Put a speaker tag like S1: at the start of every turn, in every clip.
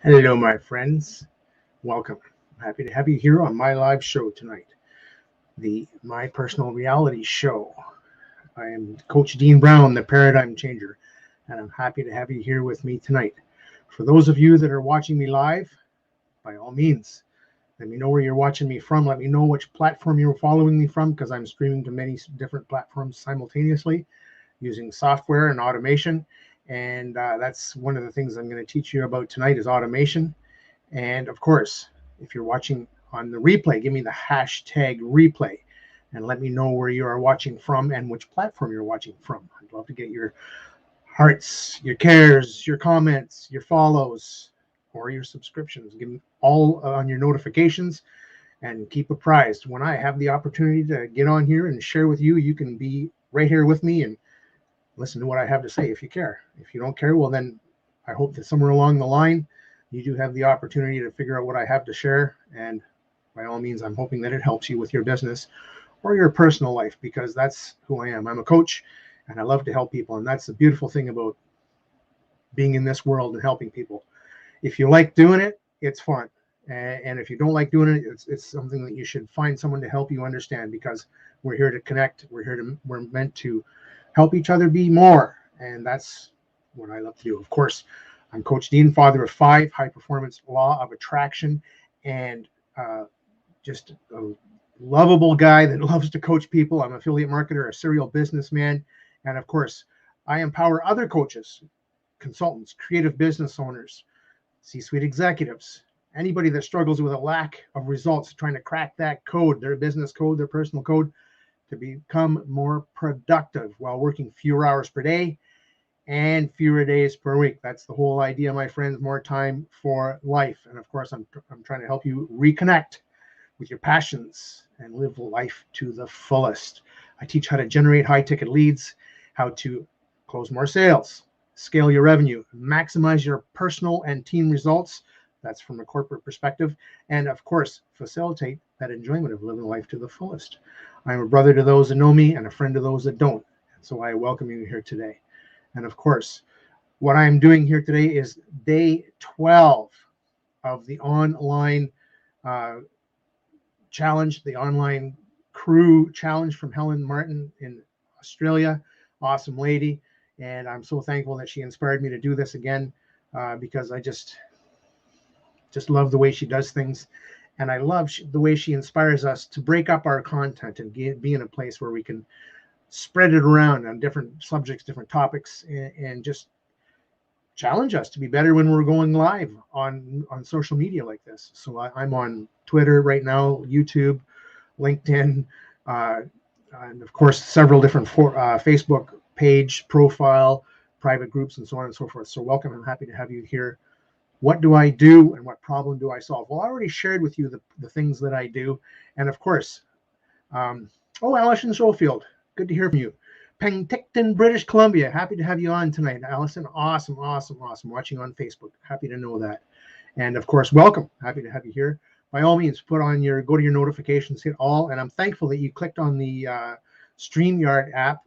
S1: Hello, my friends. Welcome. I'm happy to have you here on my live show tonight, the My Personal Reality Show. I am Coach Dean Brown, the Paradigm Changer, and I'm happy to have you here with me tonight. For those of you that are watching me live, by all means, let me know where you're watching me from. Let me know which platform you're following me from, because I'm streaming to many different platforms simultaneously using software and automation. And that's one of the things I'm going to teach you about tonight is automation. And of course, if you're watching on the replay, give me the hashtag replay and let me know where you are watching from and which platform you're watching from. I'd love to get your hearts, your cares, your comments, your follows, or your subscriptions. Give me all on your notifications and keep apprised. When I have the opportunity to get on here and share with you, you can be right here with me and listen to what I have to say if you care. If you don't care, well, then I hope that somewhere along the line, you do have the opportunity to figure out what I have to share. And by all means, I'm hoping that it helps you with your business or your personal life, because that's who I am. I'm a coach and I love to help people. And that's the beautiful thing about being in this world and helping people. If you like doing it, it's fun. And if you don't like doing it, it's something that you should find someone to help you understand, because we're here to connect. We're meant to help each other be more. And that's what I love to do. Of course, I'm Coach Dean, father of 5, high performance law of attraction, and just a lovable guy that loves to coach people. I'm an affiliate marketer, a serial businessman. And of course, I empower other coaches, consultants, creative business owners, C-suite executives, anybody that struggles with a lack of results, trying to crack that code, their business code, their personal code, to become more productive while working fewer hours per day and fewer days per week. That's the whole idea, my friends. More time for life. And of course, I'm trying to help you reconnect with your passions and live life to the fullest. I teach how to generate high ticket leads, how to close more sales, scale your revenue, maximize your personal and team results. That's from a corporate perspective. And of course, facilitate that enjoyment of living life to the fullest. I'm a brother to those that know me and a friend to those that don't. So I welcome you here today. And of course, what I'm doing here today is day 12 of the online uh, challenge, the online crew challenge from Helen Martin in Australia. Awesome lady. And I'm so thankful that she inspired me to do this again, because I just love the way she does things. And I love the way she inspires us to break up our content and be in a place where we can spread it around on different subjects, different topics, and just challenge us to be better when we're going live on social media like this. So I'm on Twitter right now, YouTube, LinkedIn, uh, and of course several different Facebook page, profile, private groups, and so on and so forth. So welcome. I'm happy to have you here. What do I do and what problem do I solve? Well, I already shared with you the things that I do. And of course, Alison Schofield, good to hear from you. Penticton, British Columbia. Happy to have you on tonight, Allison. Awesome. Watching on Facebook. Happy to know that. And of course, welcome. Happy to have you here. By all means, go to your notifications, hit all. And I'm thankful that you clicked on the StreamYard app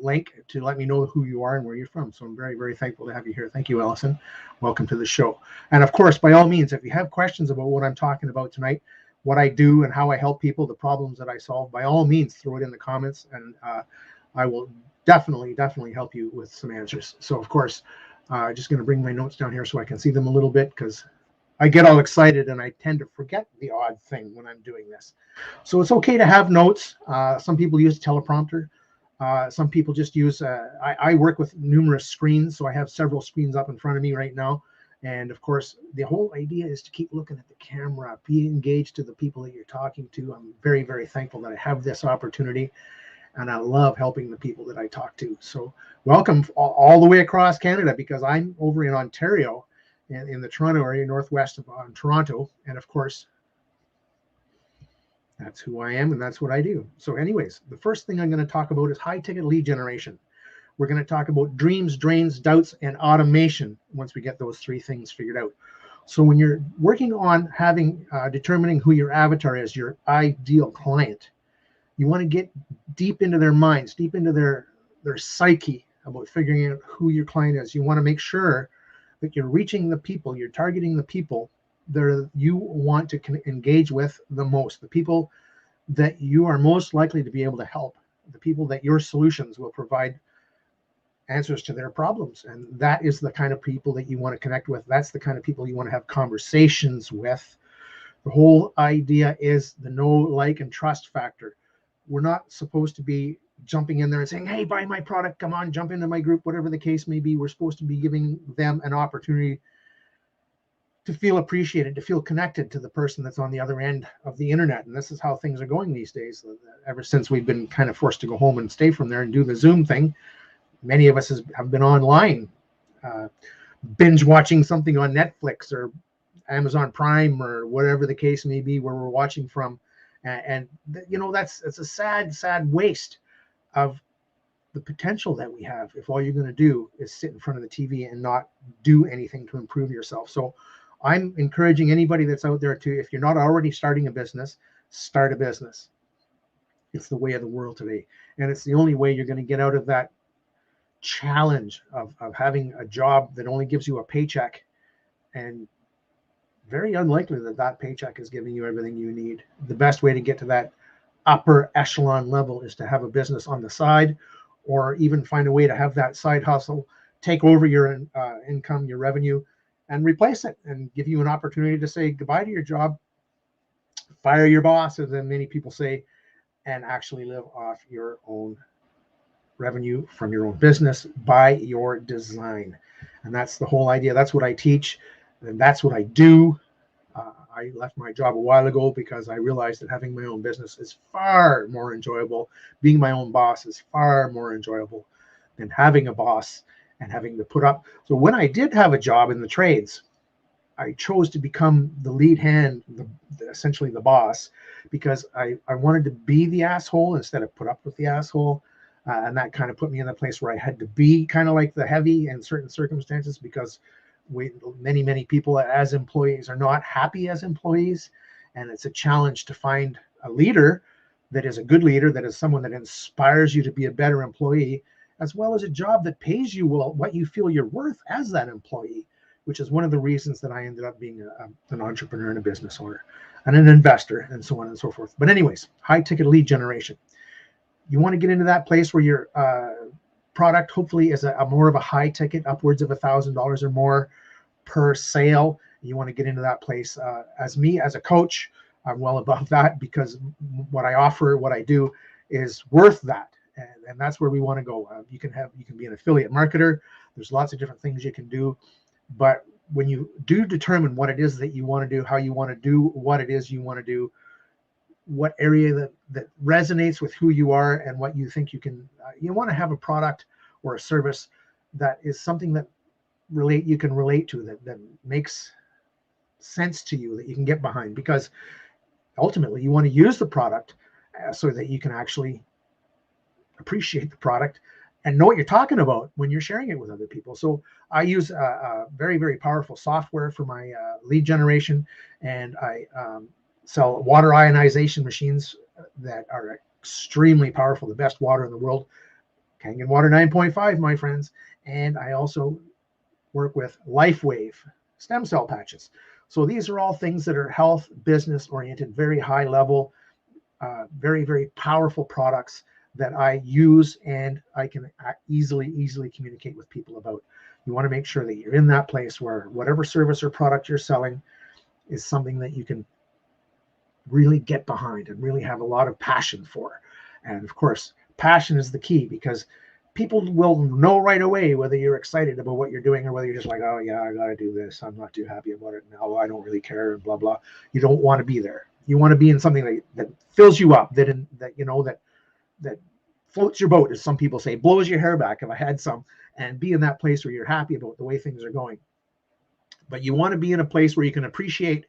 S1: link to let me know who you are and where you're from. So I'm very, very thankful to have you here. Thank you, Allison. Welcome to the show. And of course, by all means, if you have questions about what I'm talking about tonight, what I do and how I help people, the problems that I solve, by all means, throw it in the comments, and I will definitely help you with some answers. So, of course, just going to bring my notes down here so I can see them a little bit, because I get all excited and I tend to forget the odd thing when I'm doing this. So it's okay to have notes. Some people use teleprompter. Some people just use, I work with numerous screens, so I have several screens up in front of me right now. And of course, the whole idea is to keep looking at the camera, be engaged to the people that you're talking to. I'm very, very thankful that I have this opportunity, and I love helping the people that I talk to. So welcome all the way across Canada, because I'm over in Ontario, in the Toronto area, northwest of Toronto. And of course, that's who I am and that's what I do. So anyways, the first thing I'm going to talk about is high ticket lead generation. We're going to talk about dreams, drains, doubts, and automation once we get those 3 things figured out. So when you're working on determining who your avatar is, your ideal client, you want to get deep into their minds, deep into their psyche about figuring out who your client is. You want to make sure that you're reaching the people, you're targeting the people that you want to engage with the most, the people that you are most likely to be able to help, the people that your solutions will provide answers to their problems. And that is the kind of people that you want to connect with. That's the kind of people you want to have conversations with. The whole idea is the know, like, and trust factor. We're not supposed to be jumping in there and saying, hey, buy my product, come on, jump into my group, whatever the case may be. We're supposed to be giving them an opportunity to feel appreciated, to feel connected to the person that's on the other end of the internet. And this is how things are going these days. Ever since we've been kind of forced to go home and stay from there and do the Zoom thing, many of us have been online, binge watching something on Netflix or Amazon Prime or whatever the case may be where we're watching from. And it's a sad waste of the potential that we have if all you're going to do is sit in front of the TV and not do anything to improve yourself. So I'm encouraging anybody that's out there to, if you're not already starting a business, start a business. It's the way of the world today. And it's the only way you're going to get out of that challenge of having a job that only gives you a paycheck, and very unlikely that paycheck is giving you everything you need. The best way to get to that upper echelon level is to have a business on the side, or even find a way to have that side hustle take over your income, your revenue, and replace it, and give you an opportunity to say goodbye to your job, fire your boss, as many people say, and actually live off your own revenue from your own business by your design. And that's the whole idea. That's what I teach, and that's what I do. I left my job a while ago because I realized that having my own business is far more enjoyable. Being my own boss is far more enjoyable than having a boss and having to put up. So when I did have a job in the trades, I chose to become the lead hand, essentially the boss, because I wanted to be the asshole instead of put up with the asshole. And that kind of put me in a place where I had to be kind of like the heavy in certain circumstances, because many people as employees are not happy as employees. And it's a challenge to find a leader that is a good leader, that is someone that inspires you to be a better employee, as well as a job that pays you well what you feel you're worth as that employee, which is one of the reasons that I ended up being an entrepreneur and a business owner and an investor and so on and so forth. But anyways, high ticket lead generation. You want to get into that place where your product hopefully is a more of a high ticket, upwards of $1,000 or more per sale. You want to get into that place. As a coach, I'm well above that, because what I offer, what I do, is worth that. And that's where we want to go. You can be an affiliate marketer. There's lots of different things you can do. But when you do determine what it is that you want to do, how you want to do what it is you want to do, what area that resonates with who you are and what you think you can, you want to have a product or a service that is something that you can relate to, that makes sense to you, that you can get behind, because ultimately you want to use the product so that you can actually appreciate the product and know what you're talking about when you're sharing it with other people. So I use a very, very powerful software for my lead generation, and I sell water ionization machines that are extremely powerful, the best water in the world, Kangen Water 9.5, my friends. And I also work with LifeWave stem cell patches. So these are all things that are health, business oriented, very high level, very, very powerful products that I use and I can easily communicate with people about. You want to make sure that you're in that place where whatever service or product you're selling is something that you can really get behind and really have a lot of passion for. And of course, passion is the key, because people will know right away whether you're excited about what you're doing or whether you're just like, oh yeah, I got to do this, I'm not too happy about it now, I don't really care, and blah blah. You don't want to be there. You want to be in something that fills you up, that floats your boat, as some people say, blows your hair back if I had some, and be in that place where you're happy about the way things are going. But you want to be in a place where you can appreciate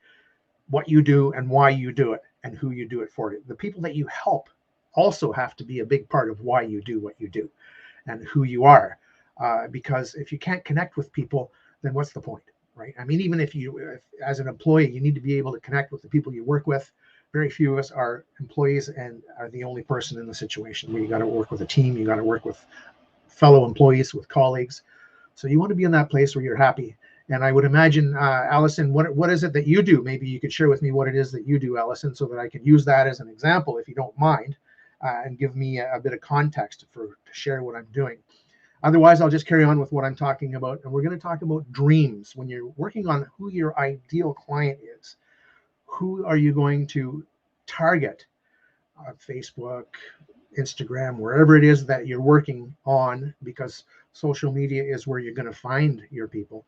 S1: what you do and why you do it and who you do it for. The people that you help also have to be a big part of why you do what you do and who you are. Because if you can't connect with people, then what's the point, right? I mean, even if as an employee, you need to be able to connect with the people you work with. Very few of us are employees and are the only person in the situation where you got to work with a team, you got to work with fellow employees, with colleagues. So you want to be in that place where you're happy And I would imagine, Allison, what is it that you do? Maybe you could share with me what it is that you do, Allison, so that I could use that as an example, if you don't mind, and give me a bit of context to share what I'm doing. Otherwise, I'll just carry on with what I'm talking about. And we're going to talk about dreams. When you're working on who your ideal client is, who are you going to target on Facebook, Instagram, wherever it is that you're working on, because social media is where you're going to find your people.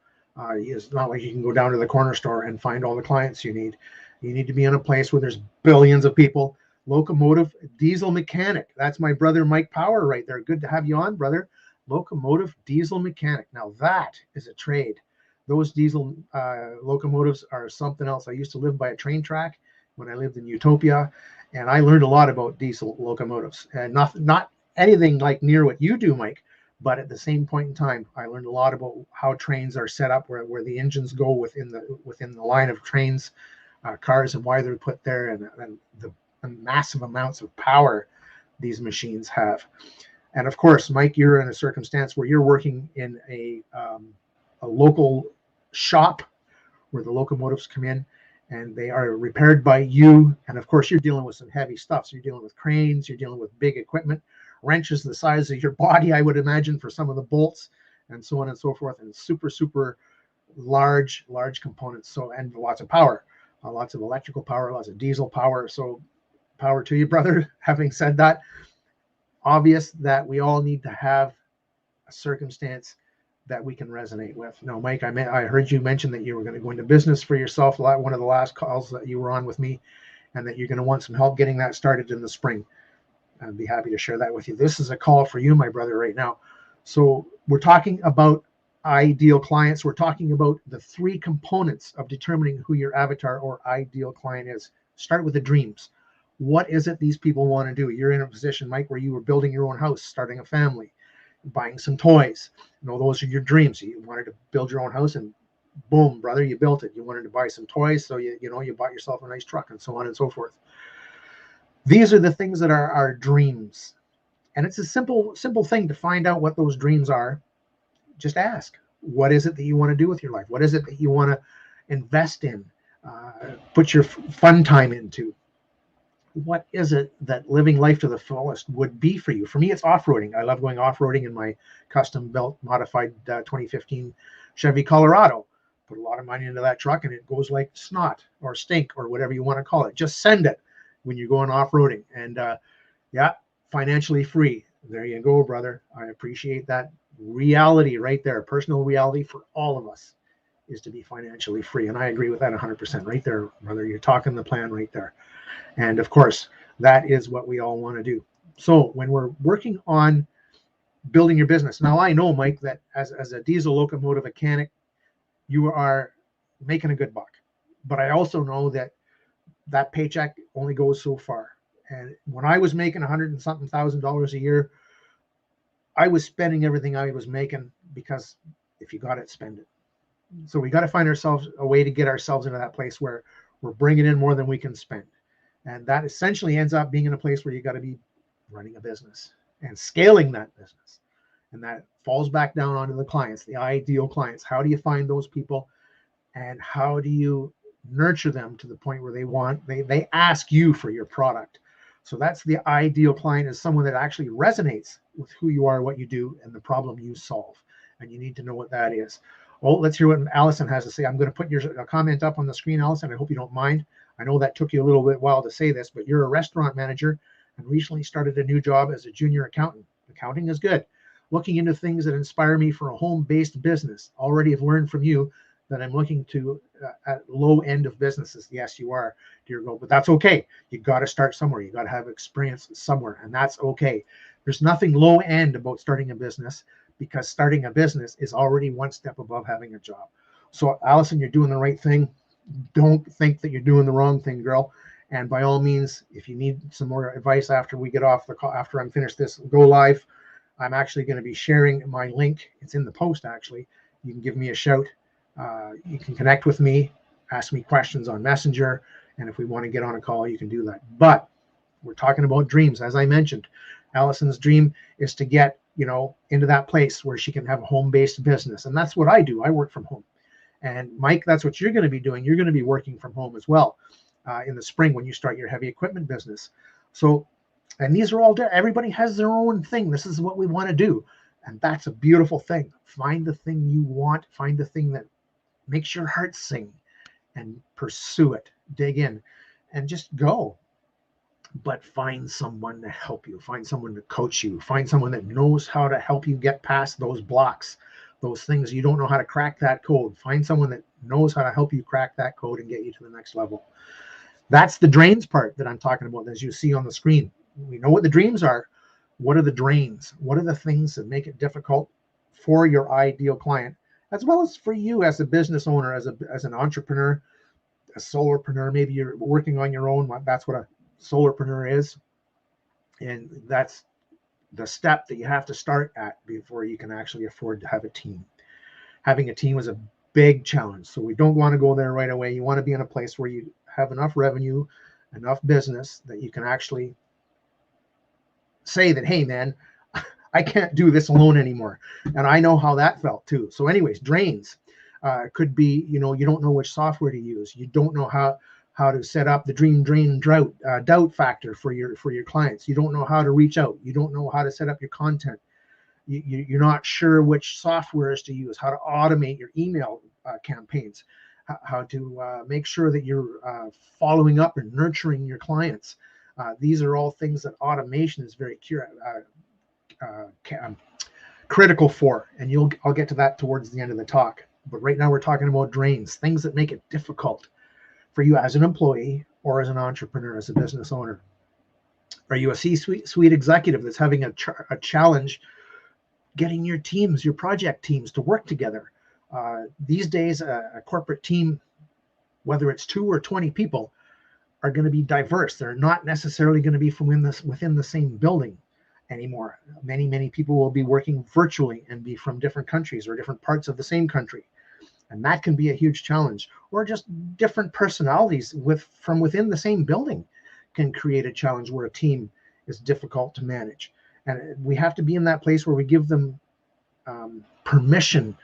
S1: It's not like you can go down to the corner store and find all the clients you need. You need to be in a place where there's billions of people. Locomotive diesel mechanic. That's my brother Mike Power right there. Good to have you on, brother. Locomotive diesel mechanic. Now that is a trade. Those diesel locomotives are something else. I used to live by a train track when I lived in Utopia, and I learned a lot about diesel locomotives. And not anything like near what you do, Mike, but at the same point in time, I learned a lot about how trains are set up, where the engines go within the line of trains, cars, and why they're put there, and the massive amounts of power these machines have. And of course, Mike, you're in a circumstance where you're working in a local shop where the locomotives come in and they are repaired by you. And of course, you're dealing with some heavy stuff. So you're dealing with cranes, you're dealing with big equipment, wrenches the size of your body, I would imagine, for some of the bolts, and so on and so forth. And super, super large components. So, and lots of power, lots of electrical power, lots of diesel power. So power to you, brother. Having said that, obvious that we all need to have a circumstance that we can resonate with. Now, Mike, I heard you mention that you were going to go into business for yourself. One of the last calls that you were on with me, and that you're going to want some help getting that started in the spring. I'd be happy to share that with you. This is a call for you, my brother, right now. So we're talking about ideal clients. We're talking about the three components of determining who your avatar or ideal client is. Start with the dreams. What is it these people want to do? You're in a position, Mike, where you were building your own house, starting a family, buying some toys. Those are your dreams. You wanted to build your own house, and boom, brother, you built it. You wanted to buy some toys, so you bought yourself a nice truck, and so on and so forth. These are the things that are our dreams. And it's a simple thing to find out what those dreams are. Just ask, what is it that you want to do with your life? What is it that you want to invest in, put your fun time into? What is it that living life to the fullest would be for you? For me, it's off-roading. I love going off-roading in my custom-built, modified 2015 Chevy Colorado. Put a lot of money into that truck, and it goes like snot or stink or whatever you want to call it. Just send it when you're going off-roading. And yeah, financially free. There you go, brother. I appreciate that reality right there. Personal reality for all of us is to be financially free. And I agree with that 100% right there, brother. You're talking the plan right there. And of course, that is what we all want to do. So when we're working on building your business, now I know, Mike, that as a diesel locomotive mechanic, you are making a good buck. But I also know that paycheck only goes so far. And when I was making $100 and something thousand a year, I was spending everything I was making, because if you got it, spend it. So we got to find ourselves a way to get ourselves into that place where we're bringing in more than we can spend. And that essentially ends up being in a place where you got to be running a business and scaling that business. And that falls back down onto the clients, the ideal clients. How do you find those people, and how do you nurture them to the point where they ask you for your product? So that's the ideal client, is someone that actually resonates with who you are, what you do, and the problem you solve. And you need to know what that is. Well, let's hear what Allison has to say. I'm going to put your comment up on the screen, Allison. I hope you don't mind. I know that took you a little bit while to say this, but you're a restaurant manager and recently started a new job as a junior accountant. Accounting is good. Looking into things that inspire me for a home-based business. Already have learned from you that I'm looking to at low end of businesses. Yes, you are, dear girl, but that's okay. You got to start somewhere. You got to have experience somewhere, and that's okay. There's nothing low end about starting a business, because starting a business is already one step above having a job. So Allison, you're doing the right thing. Don't think that you're doing the wrong thing, girl. And by all means, if you need some more advice after we get off the call, after I'm finished this go live, I'm actually going to be sharing my link. It's in the post, actually. You can give me a shout. You can connect with me, ask me questions on Messenger, and if we want to get on a call, you can do that. But we're talking about dreams. As I mentioned, Allison's dream is to get into that place where she can have a home-based business, and that's what I do. I work from home, And Mike, that's what you're going to be doing. You're going to be working from home as well in the spring when you start your heavy equipment business. So, and these are all, everybody has their own thing. This is what we want to do. And that's a beautiful thing. Find the thing you want, find the thing that makes your heart sing, and pursue it, dig in, and just go. But find someone to help you, find someone to coach you, find someone that knows how to help you get past those blocks, those things you don't know how to crack that code. Find someone that knows how to help you crack that code and get you to the next level. That's the drains part that I'm talking about, as you see on the screen. We know what the dreams are. What are the drains? What are the things that make it difficult for your ideal client, as well as for you as a business owner, as an entrepreneur, a solopreneur? Maybe you're working on your own. That's what a solopreneur is. And that's the step that you have to start at before you can actually afford to have a team. Having a team is a big challenge. So we don't want to go there right away. You want to be in a place where you have enough revenue, enough business that you can actually say that, hey, man, I can't do this alone anymore. And I know how that felt too. So anyways, drains could be, you don't know which software to use. You don't know how to set up the dream, drain, doubt factor for your clients. You don't know how to reach out. You don't know how to set up your content. You're not sure which softwares to use, how to automate your email campaigns, how to make sure that you're following up and nurturing your clients. These are all things that automation is very critical for, and I'll get to that towards the end of the talk. But right now we're talking about drains, things that make it difficult for you as an employee or as an entrepreneur, as a business owner. Are you a C-suite executive that's having a challenge getting your teams, your project teams, to work together? These days, a corporate team, whether it's 2 or 20 people, are going to be diverse. They're not necessarily going to be from within the same building anymore. Many people will be working virtually and be from different countries or different parts of the same country. And that can be a huge challenge. Or just different personalities from within the same building can create a challenge where a team is difficult to manage. And we have to be in that place where we give them permission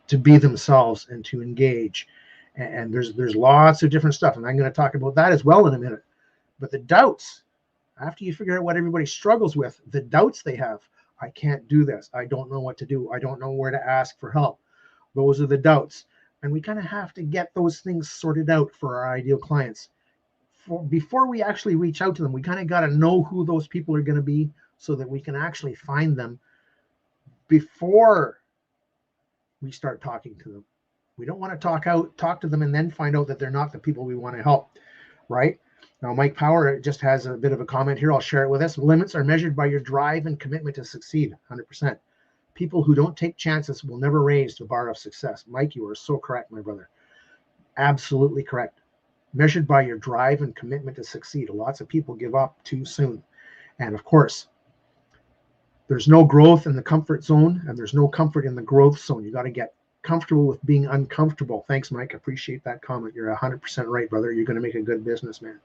S1: to be themselves and to engage. And there's lots of different stuff. And I'm going to talk about that as well in a minute. But the doubts, after you figure out what everybody struggles with, the doubts they have, I can't do this. I don't know what to do. I don't know where to ask for help. Those are the doubts. And we kind of have to get those things sorted out for our ideal clients. Before we actually reach out to them, we kind of got to know who those people are going to be so that we can actually find them before we start talking to them. We don't want to talk to them and then find out that they're not the people we want to help, right? Now, Mike Power just has a bit of a comment here. I'll share it with us. Limits are measured by your drive and commitment to succeed, 100%. People who don't take chances will never raise the bar of success. Mike, you are so correct, my brother. Absolutely correct. Measured by your drive and commitment to succeed. Lots of people give up too soon. And of course, there's no growth in the comfort zone, and there's no comfort in the growth zone. You got to get comfortable with being uncomfortable. Thanks, Mike. Appreciate that comment. You're 100% right, brother. You're going to make a good businessman.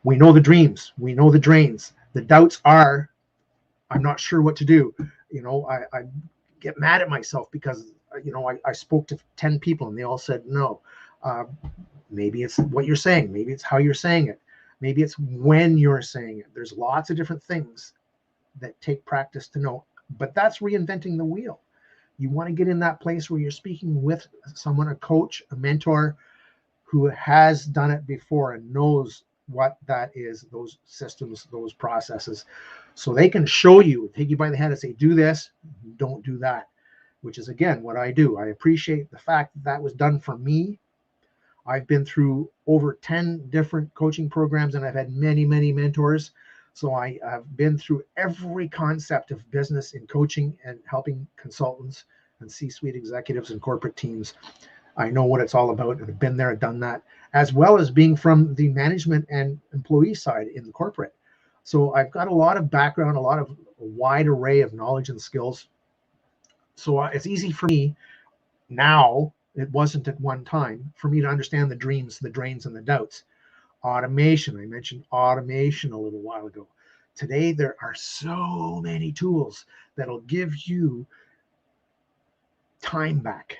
S1: We know the dreams. We know the drains. The doubts are, I'm not sure what to do. I get mad at myself because, I spoke to 10 people and they all said no. Maybe it's what you're saying. Maybe it's how you're saying it. Maybe it's when you're saying it. There's lots of different things that take practice to know, but that's reinventing the wheel. You want to get in that place where you're speaking with someone, a coach, a mentor who has done it before and knows what that is, those systems, those processes, so they can show you, take you by the hand and say, do this, don't do that, which is, again, what I do. I appreciate the fact that was done for me. I've been through over 10 different coaching programs and I've had many, many mentors. So I have been through every concept of business in coaching and helping consultants and C-suite executives and corporate teams. I know what it's all about, and I've been there and done that, as well as being from the management and employee side in the corporate. So I've got a lot of background, a wide array of knowledge and skills. So it's easy for me now, it wasn't at one time, for me to understand the dreams, the drains, and the doubts. Automation, I mentioned automation a little while ago. Today, there are so many tools that'll give you time back.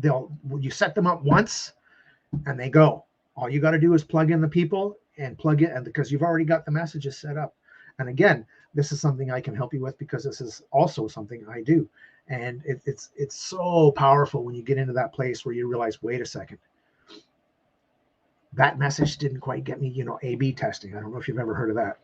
S1: You set them up once and they go. All you got to do is plug in the people and plug it, and because you've already got the messages set up. And again, this is something I can help you with because this is also something I do. And it's so powerful when you get into that place where you realize, wait a second, that message didn't quite get me, A/B testing. I don't know if you've ever heard of that.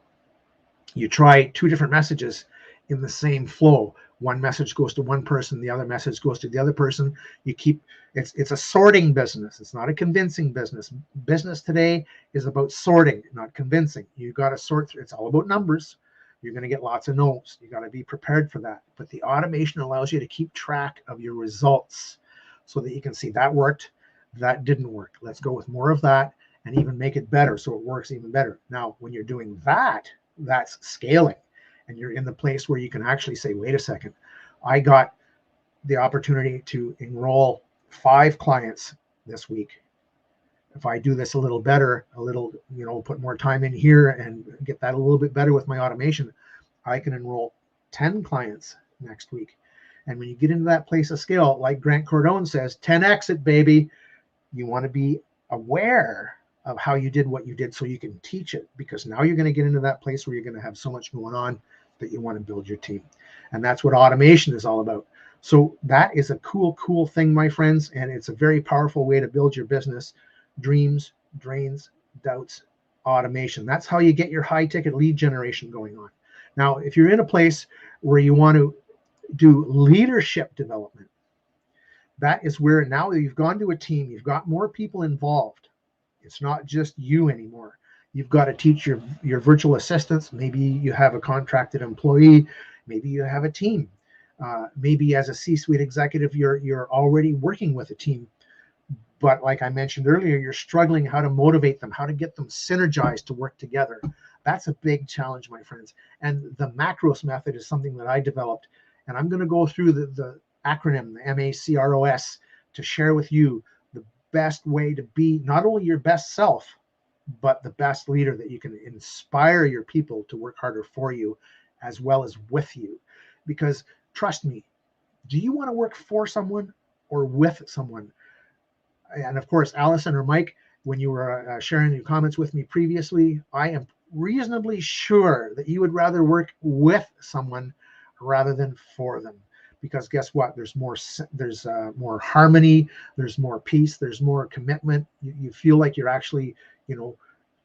S1: You try two different messages in the same flow. One message goes to one person, the other message goes to the other person. You keep it's a sorting business. It's not a convincing business. Business today is about sorting, not convincing. You got to sort through. It's all about numbers. You're going to get lots of no's. You got to be prepared for that. But the automation allows you to keep track of your results so that you can see that worked, that didn't work. Let's go with more of that and even make it better so it works even better. Now, when you're doing that, that's scaling. And you're in the place where you can actually say, wait a second, I got the opportunity to enroll 5 clients this week. If I do this a little better, put more time in here and get that a little bit better with my automation, I can enroll 10 clients next week. And when you get into that place of scale, like Grant Cardone says, 10x it, baby. You want to be aware of how you did what you did so you can teach it, because now you're going to get into that place where you're going to have so much going on that you want to build your team. And that's what automation is all about. So that is a cool thing, my friends. And it's a very powerful way to build your business. Dreams, drains, doubts, automation. That's how you get your high ticket lead generation going on. Now, if you're in a place where you want to do leadership development, that is where now that you've gone to a team, you've got more people involved. It's not just you anymore. You've got to teach your virtual assistants. Maybe you have a contracted employee. Maybe you have a team. Maybe as a C-suite executive, you're already working with a team. But like I mentioned earlier, you're struggling how to motivate them, how to get them synergized to work together. That's a big challenge, my friends. And the macros method is something that I developed. And I'm going to go through the acronym, the MACROS, to share with you the best way to be not only your best self, but the best leader that you can inspire your people to work harder for you as well as with you. Because trust me, do you want to work for someone or with someone? And of course, Allison or Mike, when you were sharing your comments with me previously, I am reasonably sure that you would rather work with someone rather than for them. Because guess what? There's more harmony, there's more peace, there's more commitment. You feel like you're actually,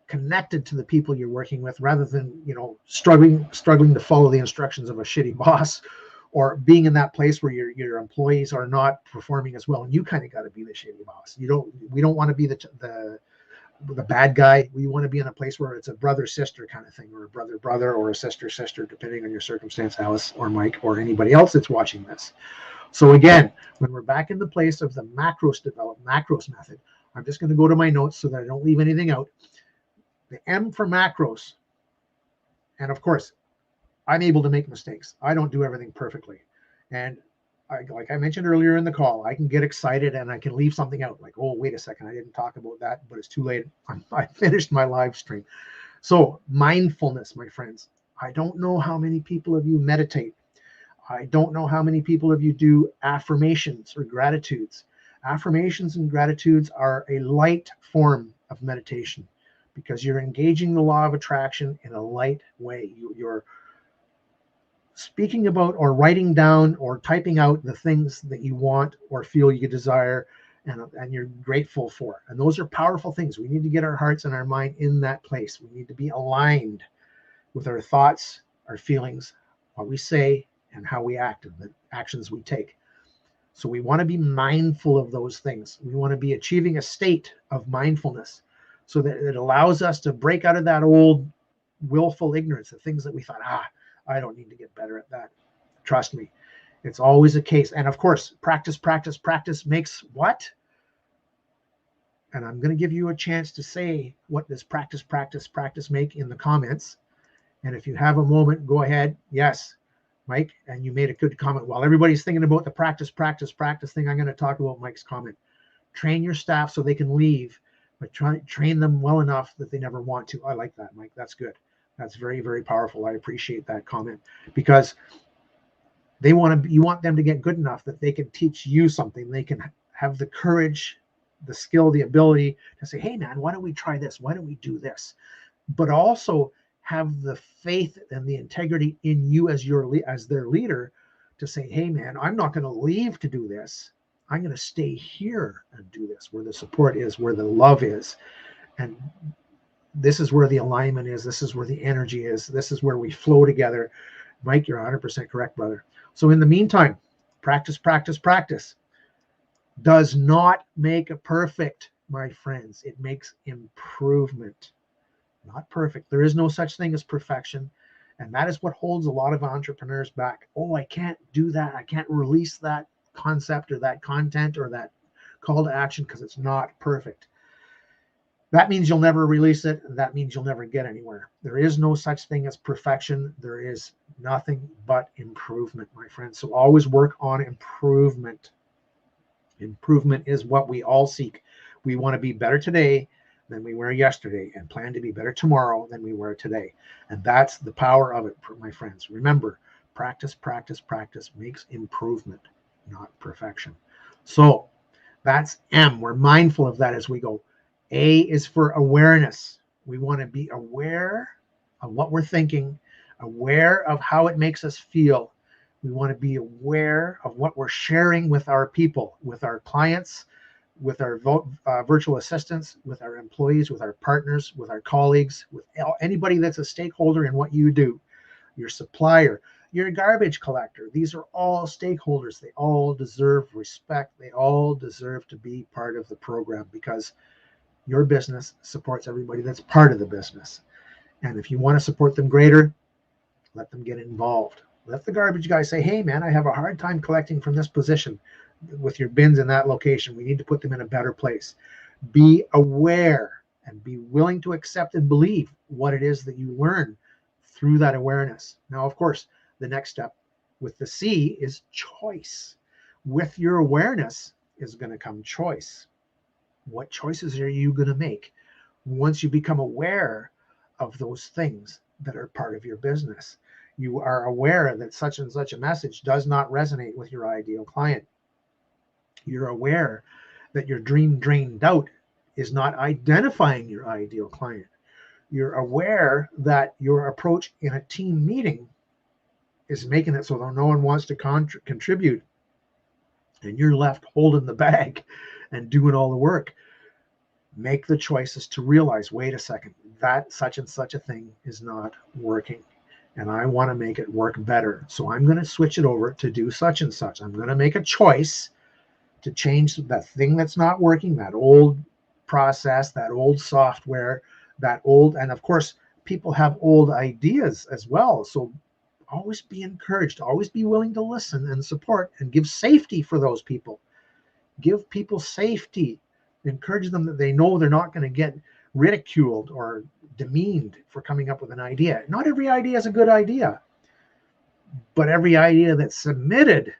S1: connected to the people you're working with rather than, struggling to follow the instructions of a shitty boss, or being in that place where your employees are not performing as well. And you kind of got to be the shitty boss. We don't want to be the bad guy. We want to be in a place where it's a brother-sister kind of thing, or a brother-brother, or a sister-sister, depending on your circumstance, Alice or Mike or anybody else that's watching this. So again, when we're back in the place of the macros method, I'm just going to go to my notes so that I don't leave anything out. The M for macros. And of course, I'm able to make mistakes. I don't do everything perfectly. And like I mentioned earlier in the call, I can get excited and I can leave something out. Like, oh, wait a second, I didn't talk about that, but it's too late. I finished my live stream. So mindfulness, my friends. I don't know how many people of you meditate. I don't know how many people of you do affirmations or gratitudes. Affirmations and gratitudes are a light form of meditation because you're engaging the law of attraction in a light way. You're speaking about or writing down or typing out the things that you want or feel you desire and you're grateful for. And those are powerful things. We need to get our hearts and our mind in that place. We need to be aligned with our thoughts, our feelings, what we say, and how we act, and the actions we take. So we want to be mindful of those things. We want to be achieving a state of mindfulness so that it allows us to break out of that old willful ignorance, the things that we thought, I don't need to get better at that. Trust me, it's always a case. And of course, practice makes what? And I'm going to give you a chance to say what does practice make in the comments. And if you have a moment, go ahead. Yes, Mike, and you made a good comment. While everybody's thinking about the practice thing, I'm going to talk about Mike's comment. Train your staff so they can leave, but train them well enough that they never want to. I like that, Mike. That's good. That's very, very powerful. I appreciate that comment because you want them to get good enough that they can teach you something. They can have the courage, the skill, the ability to say, hey man, why don't we try this? Why don't we do this? But also have the faith and the integrity in you as their leader to say, hey man, I'm not going to leave to do this. I'm going to stay here and do this, where the support is, where the love is. And this is where the alignment is. This is where the energy is. This is where we flow together. Mike, you're 100% correct, brother. So in the meantime, practice, practice, practice does not make it perfect, my friends. It makes improvement, not perfect. There is no such thing as perfection. And that is what holds a lot of entrepreneurs back. Oh, I can't do that. I can't release that concept or that content or that call to action because it's not perfect. That means you'll never release it. That means you'll never get anywhere. There is no such thing as perfection. There is nothing but improvement, my friends. So always work on improvement. Improvement is what we all seek. We want to be better today than we were yesterday and plan to be better tomorrow than we were today. And that's the power of it, my friends. Remember, practice, practice, practice makes improvement, not perfection. So that's M. We're mindful of that as we go. A is for awareness. We want to be aware of what we're thinking, aware of how it makes us feel. We want to be aware of what we're sharing with our people, with our clients, with our virtual assistants, with our employees, with our partners, with our colleagues, with anybody that's a stakeholder in what you do, your supplier, your garbage collector. These are all stakeholders. They all deserve respect. They all deserve to be part of the program because your business supports everybody that's part of the business. And if you want to support them greater, let them get involved. Let the garbage guy say, hey man, I have a hard time collecting from this position with your bins in that location. We need to put them in a better place. Be aware and be willing to accept and believe what it is that you learn through that awareness. Now, of course, the next step with the C is choice. With your awareness is going to come choice. What choices are you going to make once you become aware of those things that are part of your business? You are aware that such and such a message does not resonate with your ideal client. You're aware that your dream drained out is not identifying your ideal client. You're aware that your approach in a team meeting is making it so that no one wants to contribute, and you're left holding the bag and doing all the work. Make the choices to realize, wait a second, that such and such a thing is not working. And I want to make it work better. So I'm going to switch it over to do such and such. I'm going to make a choice to change that thing that's not working, that old process, that old software, that old, and of course, people have old ideas as well. So always be encouraged, always be willing to listen and support and give safety for those people. Give people safety. Encourage them that they know they're not going to get ridiculed or demeaned for coming up with an idea. Not every idea is a good idea, but every idea that's submitted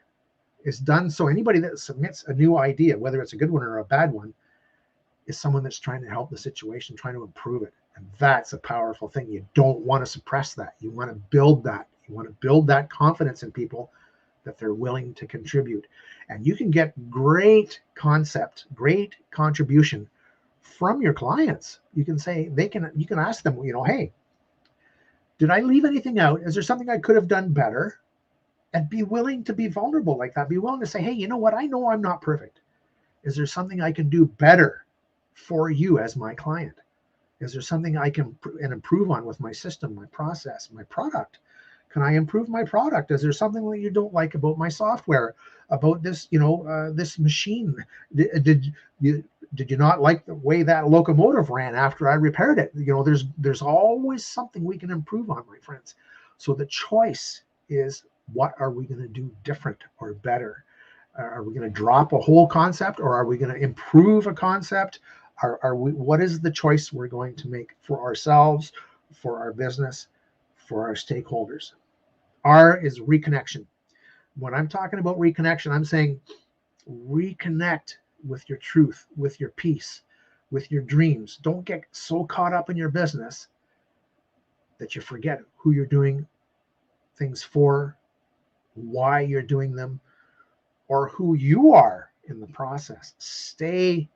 S1: is done. So anybody that submits a new idea, whether it's a good one or a bad one, is someone that's trying to help the situation, trying to improve it. And that's a powerful thing. You don't want to suppress that. You want to build that. You want to build that confidence in people that they're willing to contribute. And you can get great concept, great contribution from your clients. You can say, you can ask them, hey, did I leave anything out? Is there something I could have done better? And be willing to be vulnerable like that. Be willing to say, hey, you know what? I know I'm not perfect. Is there something I can do better for you as my client? Is there something I can improve on with my system, my process, my product? Can I improve my product? Is there something that you don't like about my software, about this, this machine? Did you not like the way that locomotive ran after I repaired it? There's always something we can improve on, my friends. So the choice is, what are we going to do different or better? Are we going to drop a whole concept, or are we going to improve a concept? What is the choice we're going to make for ourselves, for our business, for our stakeholders? R is reconnection. When I'm talking about reconnection, I'm saying reconnect with your truth, with your peace, with your dreams. Don't get so caught up in your business that you forget who you're doing things for, why you're doing them, or who you are in the process. Stay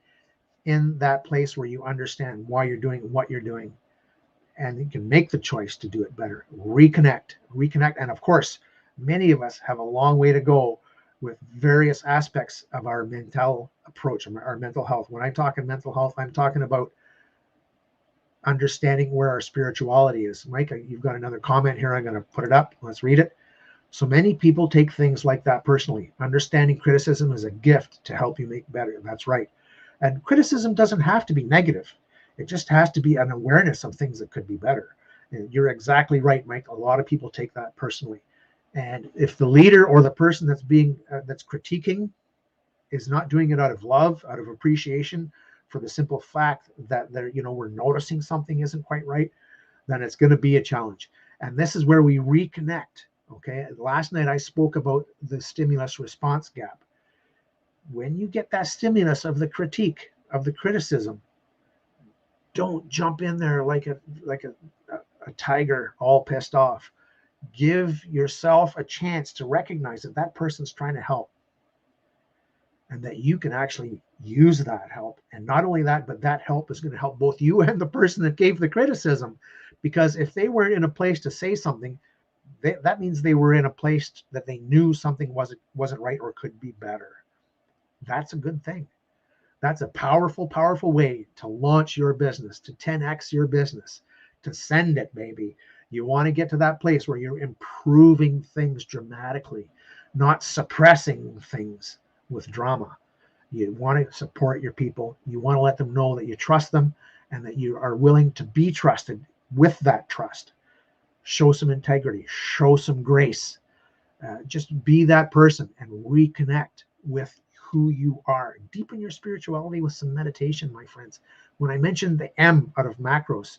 S1: in that place where you understand why you're doing what you're doing, and you can make the choice to do it better. Reconnect. And of course, many of us have a long way to go with various aspects of our mental approach, our mental health. When I'm talking mental health, I'm talking about understanding where our spirituality is. Mike, you've got another comment here. I'm going to put it up. Let's read it. So many people take things like that personally. Understanding criticism is a gift to help you make better. That's right. And criticism doesn't have to be negative. It just has to be an awareness of things that could be better. And you're exactly right, Mike. A lot of people take that personally. And if the leader or the person that's being that's critiquing is not doing it out of love, out of appreciation, for the simple fact that we're noticing something isn't quite right, then it's going to be a challenge. And this is where we reconnect. Okay. Last night I spoke about the stimulus response gap. When you get that stimulus of the critique, of the criticism, don't jump in there like a tiger all pissed off. Give yourself a chance to recognize that that person's trying to help, and that you can actually use that help. And not only that, but that help is going to help both you and the person that gave the criticism. Because if they weren't in a place to say something, that means they were in a place that they knew something wasn't right or could be better. That's a good thing. That's a powerful, powerful way to launch your business, to 10x your business, to send it, baby. You want to get to that place where you're improving things dramatically, not suppressing things with drama. You want to support your people. You want to let them know that you trust them and that you are willing to be trusted with that trust. Show some integrity, show some grace. Just be that person and reconnect with who you are. Deepen your spirituality with some meditation, my friends. When I mentioned the M out of macros,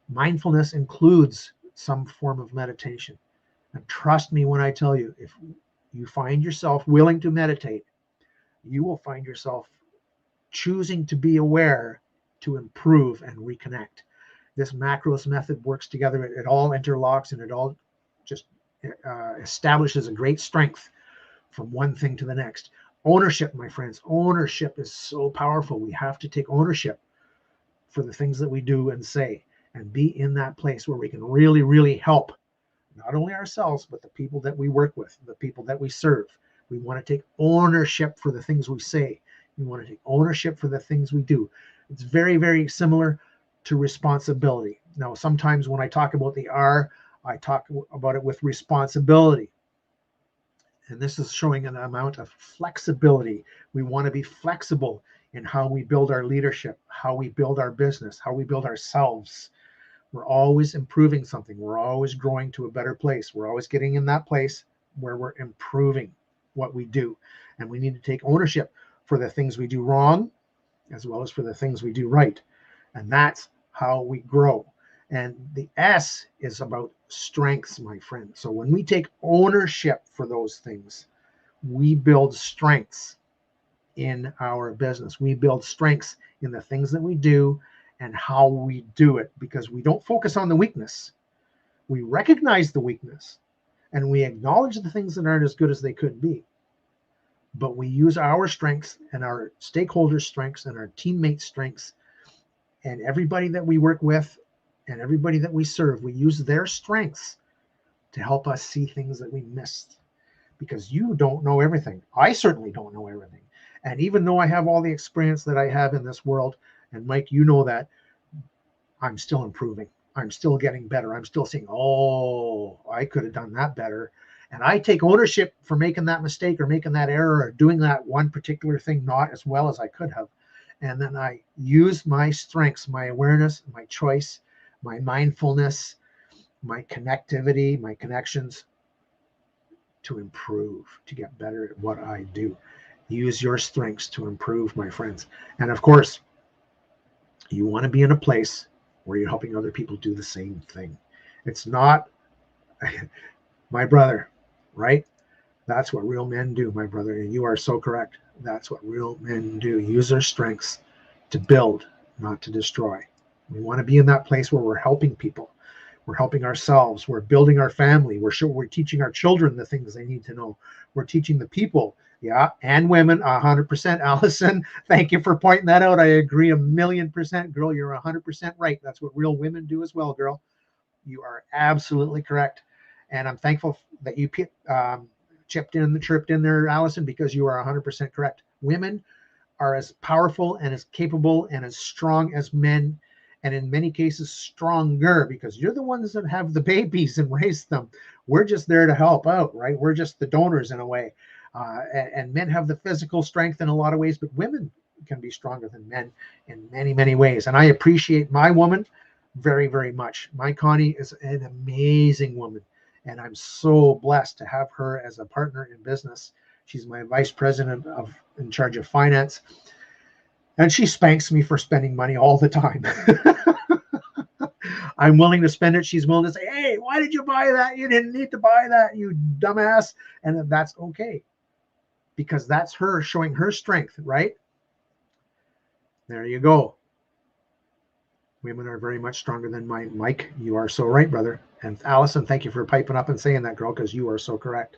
S1: mindfulness includes some form of meditation. And trust me when I tell you, if you find yourself willing to meditate, you will find yourself choosing to be aware, to improve and reconnect. This macros method works together. It all interlocks, and it all just establishes a great strength from one thing to the next. Ownership, my friends. Ownership is so powerful. We have to take ownership for the things that we do and say, and be in that place where we can really, really help not only ourselves, but the people that we work with, the people that we serve. We want to take ownership for the things we say. We want to take ownership for the things we do. It's very, very similar to responsibility. Now, sometimes when I talk about the R, I talk about it with responsibility. And this is showing an amount of flexibility. We want to be flexible in how we build our leadership, how we build our business, how we build ourselves. We're always improving something. We're always growing to a better place. We're always getting in that place where we're improving what we do. And we need to take ownership for the things we do wrong, as well as for the things we do right. And that's how we grow. And the S is about strengths, my friend. So when we take ownership for those things, we build strengths in our business. We build strengths in the things that we do and how we do it, because we don't focus on the weakness. We recognize the weakness and we acknowledge the things that aren't as good as they could be. But we use our strengths and our stakeholders' strengths and our teammates' strengths and everybody that we work with and everybody that we serve. We use their strengths to help us see things that we missed, because you don't know everything. I certainly don't know everything. And even though I have all the experience that I have in this world, and Mike, you know that, I'm still improving. I'm still getting better. I'm still saying, oh, I could have done that better. And I take ownership for making that mistake or making that error or doing that one particular thing not as well as I could have. And then I use my strengths, my awareness, my choice, my mindfulness, my connectivity, my connections to improve, to get better at what I do. Use your strengths to improve, my friends. And of course, you want to be in a place where you're helping other people do the same thing. It's not my brother, right? That's what real men do, my brother. And you are so correct. That's what real men do. Use their strengths to build, not to destroy. We want to be in that place where we're helping people. We're helping ourselves. We're building our family. We're teaching our children the things they need to know. We're teaching the people Yeah, and women, 100%. Allison, thank you for pointing that out. I agree 1,000,000%. Girl, you're 100% right. That's what real women do as well, girl. You are absolutely correct. And I'm thankful that you chirped in there, Allison, because you are 100% correct. Women are as powerful and as capable and as strong as men, and in many cases stronger, because you're the ones that have the babies and raise them. We're just there to help out, right? We're just the donors in a way. And men have the physical strength in a lot of ways, but women can be stronger than men in many, many ways. And I appreciate my woman very, very much. My Connie is an amazing woman, and I'm so blessed to have her as a partner in business. She's my vice president in charge of finance, and she spanks me for spending money all the time. I'm willing to spend it. She's willing to say, "Hey, why did you buy that? You didn't need to buy that, you dumbass." And that's okay, because that's her showing her strength, right? There you go. Women are very much stronger than mine. Mike, you are so right, brother. And Allison, thank you for piping up and saying that, girl, because you are so correct.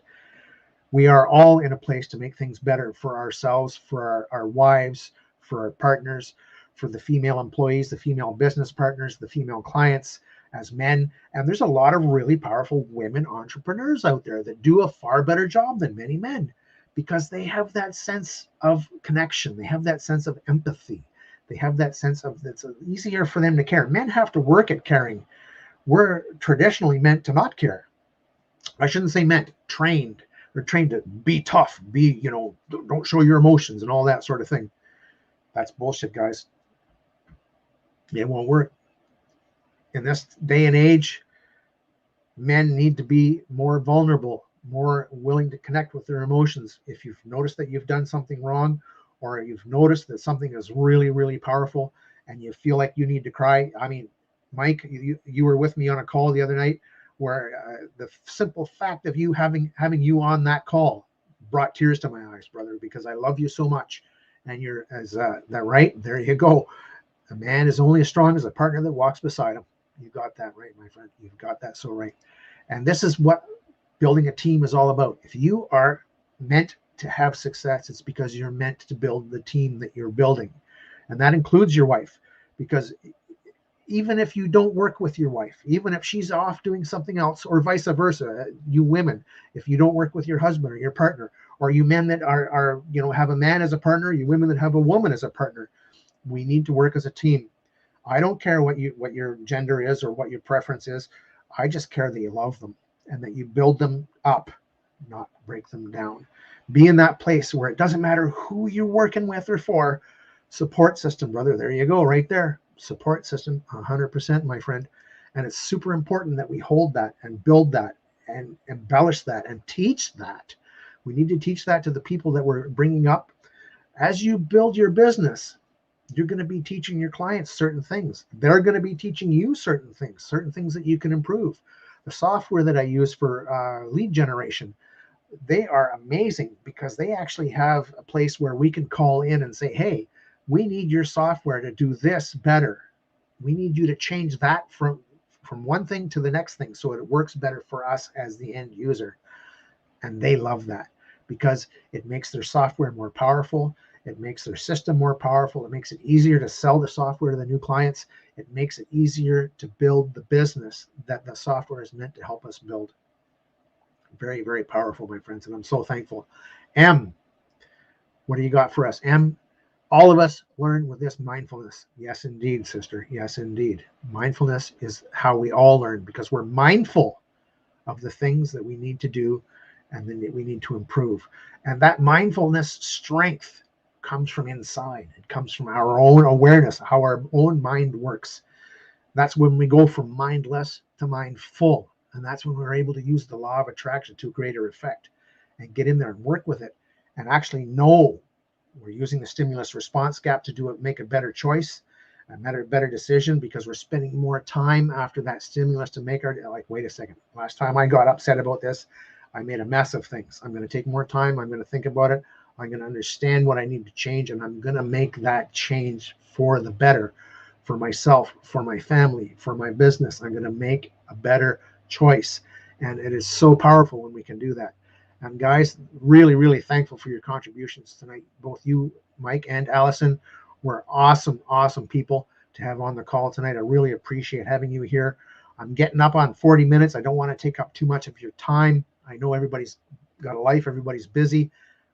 S1: We are all in a place to make things better for ourselves, for our wives, for our partners, for the female employees, the female business partners, the female clients as men. And there's a lot of really powerful women entrepreneurs out there that do a far better job than many men, because they have that sense of connection. They have that sense of empathy. They have that sense of it's easier for them to care. Men have to work at caring. We're traditionally meant to not care. I shouldn't say meant, trained. They're trained to be tough, don't show your emotions and all that sort of thing. That's bullshit, guys. It won't work. In this day and age, men need to be more vulnerable, more willing to connect with their emotions. If you've noticed that you've done something wrong, or you've noticed that something is really, really powerful and you feel like you need to cry. I mean, Mike, you were with me on a call the other night where the simple fact of having you on that call brought tears to my eyes, brother, because I love you so much. And you're that right? There you go. A man is only as strong as a partner that walks beside him. You got that right, my friend. You've got that so right. And this is what building a team is all about. If you are meant to have success, it's because you're meant to build the team that you're building. And that includes your wife, because even if you don't work with your wife, even if she's off doing something else, or vice versa, you women, if you don't work with your husband or your partner, or you men that are have a man as a partner, you women that have a woman as a partner, we need to work as a team. I don't care what your gender is or what your preference is. I just care that you love them and that you build them up, not break them down. Be in that place where it doesn't matter who you're working with or for. Support system, brother. There you go, right there. Support system, 100%, my friend. And it's super important that we hold that and build that and embellish that and teach that. We need to teach that to the people that we're bringing up. As you build your business, you're going to be teaching your clients certain things. They're going to be teaching you certain things that you can improve. The software that I use for lead generation, they are amazing, because they actually have a place where we can call in and say, hey, we need your software to do this better. We need you to change that from one thing to the next thing so it works better for us as the end user. And they love that, because it makes their software more powerful. It makes their system more powerful. It makes it easier to sell the software to the new clients. It makes it easier to build the business that the software is meant to help us build. Very, very powerful, my friends, and I'm so thankful. M, what do you got for us? M, all of us learn with this mindfulness. Yes, indeed, sister. Yes, indeed. Mindfulness is how we all learn, because we're mindful of the things that we need to do and then that we need to improve. And that mindfulness strength comes from inside. It comes from our own awareness, how our own mind works. That's when we go from mindless to mindful. And that's when we're able to use the law of attraction to greater effect and get in there and work with it and actually know we're using the stimulus response gap to make a better choice, a better decision, because we're spending more time after that stimulus to make wait a second, last time I got upset about this, I made a mess of things. I'm going to take more time. I'm going to think about it. I'm going to understand what I need to change, and I'm going to make that change for the better, for myself, for my family, for my business. I'm going to make a better choice. And it is so powerful when we can do that. And guys, really, really thankful for your contributions tonight. Both you, Mike, and Allison were awesome, awesome people to have on the call tonight. I really appreciate having you here. I'm getting up on 40 minutes. I don't want to take up too much of your time. I know everybody's got a life, everybody's busy.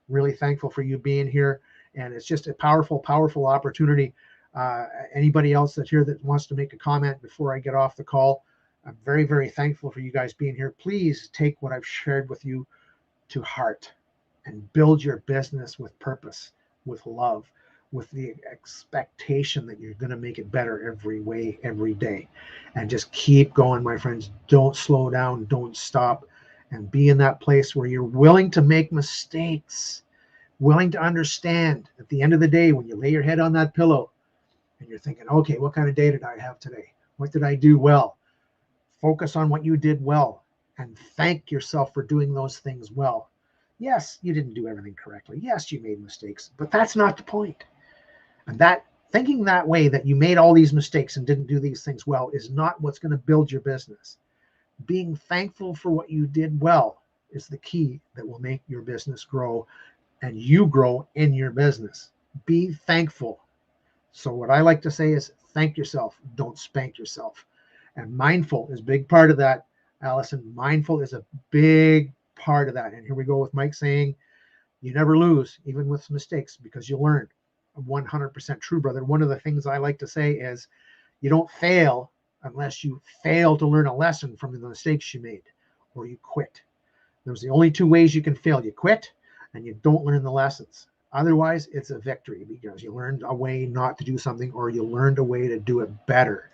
S1: Really thankful for you being here. And it's just a powerful, powerful opportunity. Anybody else that's here that wants to make a comment before I get off the call, I'm very, very thankful for you guys being here. Please take what I've shared with you to heart and build your business with purpose, with love, with the expectation that you're going to make it better every day. And just keep going, my friends. Don't slow down, don't stop, and be in that place where you're willing to make mistakes, willing to understand at the end of the day when you lay your head on that pillow and you're thinking, okay, what kind of day did I have today? What did I do well? Focus on what you did well and thank yourself for doing those things well. Yes, you didn't do everything correctly. Yes, you made mistakes, but that's not the point. And that thinking that way, that you made all these mistakes and didn't do these things well, is not what's going to build your business. Being thankful for what you did well is the key that will make your business grow and you grow in your business. Be thankful. So what I like to say is thank yourself, don't spank yourself. And mindful is a big part of that, Allison. Mindful is a big part of that. And here we go with Mike saying, you never lose, even with mistakes, because you learn. 100% true, brother. One of the things I like to say is you don't fail unless you fail to learn a lesson from the mistakes you made, or you quit. Those are the only two ways you can fail. You quit and you don't learn the lessons. Otherwise, it's a victory because you learned a way not to do something, or you learned a way to do it better.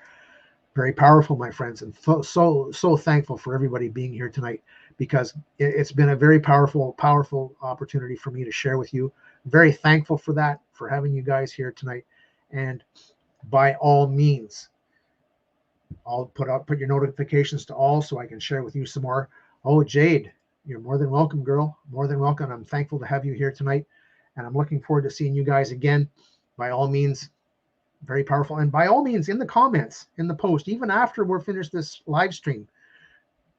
S1: Very powerful, my friends, and so thankful for everybody being here tonight, because it's been a very powerful opportunity for me to share with you. Very thankful for that, for having you guys here tonight. And by all means, I'll put your notifications to all so I can share with you some more. Oh, Jade, you're more than welcome, girl. More than welcome. I'm thankful to have you here tonight, and I'm looking forward to seeing you guys again. By all means, very powerful. And by all means, in the comments, in the post, even after we're finished this live stream,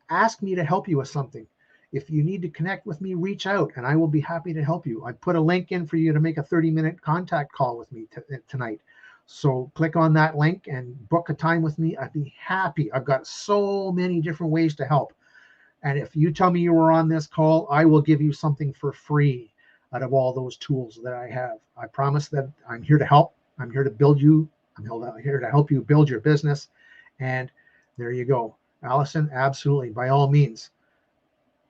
S1: ask me to help you with something. If you need to connect with me, reach out and I will be happy to help you. I put a link in for you to make a 30-minute contact call with me tonight. So click on that link and book a time with me. I'd be happy. I've got so many different ways to help. And if you tell me you were on this call, I will give you something for free out of all those tools that I have. I promise that I'm here to help. I'm here to build you. I'm here to help you build your business. And there you go. Allison, absolutely. By all means,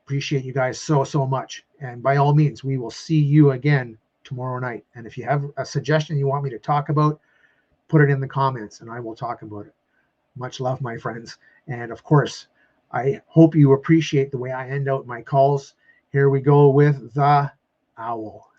S1: appreciate you guys so much. And by all means, we will see you again tomorrow night. And if you have a suggestion you want me to talk about, put it in the comments and I will talk about it. Much love, my friends. And of course, I hope you appreciate the way I end out my calls. Here we go with the owl.